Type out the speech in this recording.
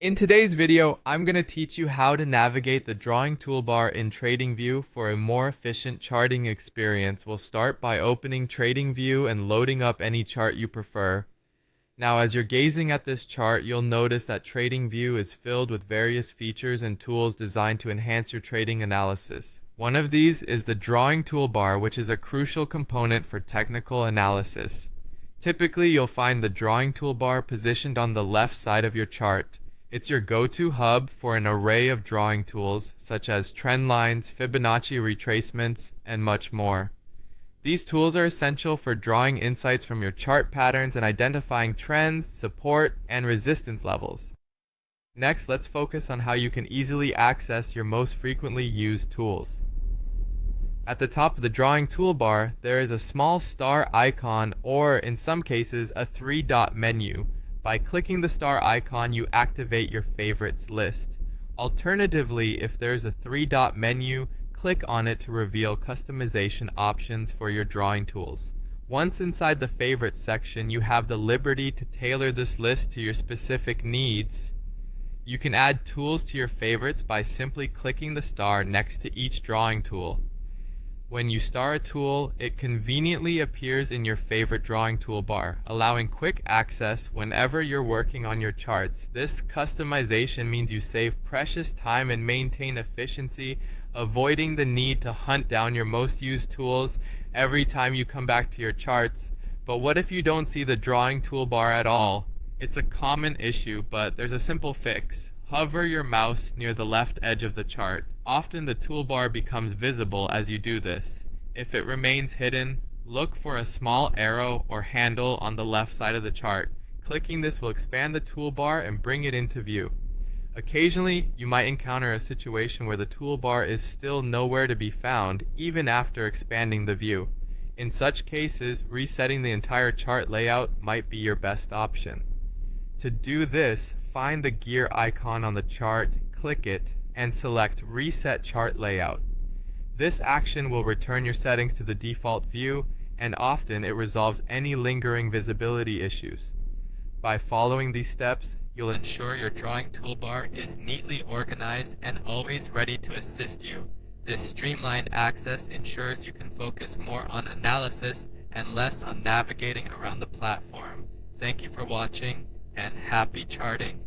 In today's video, I'm going to teach you how to navigate the drawing toolbar in TradingView for a more efficient charting experience. We'll start by opening TradingView and loading up any chart you prefer. Now, as you're gazing at this chart, you'll notice that TradingView is filled with various features and tools designed to enhance your trading analysis. One of these is the drawing toolbar, which is a crucial component for technical analysis. Typically, you'll find the drawing toolbar positioned on the left side of your chart. It's your go-to hub for an array of drawing tools, such as trend lines, Fibonacci retracements, and much more. These tools are essential for drawing insights from your chart patterns and identifying trends, support, and resistance levels. Next, let's focus on how you can easily access your most frequently used tools. At the top of the drawing toolbar, there is a small star icon, or in some cases, a three-dot menu. By clicking the star icon, you activate your favorites list. Alternatively, if there's a three-dot menu, click on it to reveal customization options for your drawing tools. Once inside the favorites section, you have the liberty to tailor this list to your specific needs. You can add tools to your favorites by simply clicking the star next to each drawing tool. When you star a tool, it conveniently appears in your favorite drawing toolbar, allowing quick access whenever you're working on your charts. This customization means you save precious time and maintain efficiency, avoiding the need to hunt down your most used tools every time you come back to your charts. But what if you don't see the drawing toolbar at all? It's a common issue, but there's a simple fix. Hover your mouse near the left edge of the chart. Often the toolbar becomes visible as you do this. If it remains hidden, look for a small arrow or handle on the left side of the chart. Clicking this will expand the toolbar and bring it into view. Occasionally, you might encounter a situation where the toolbar is still nowhere to be found, even after expanding the view. In such cases, resetting the entire chart layout might be your best option. To do this, find the gear icon on the chart, click it, and select Reset Chart Layout. This action will return your settings to the default view, and often it resolves any lingering visibility issues. By following these steps, you'll ensure your drawing toolbar is neatly organized and always ready to assist you. This streamlined access ensures you can focus more on analysis and less on navigating around the platform. Thank you for watching, and happy charting!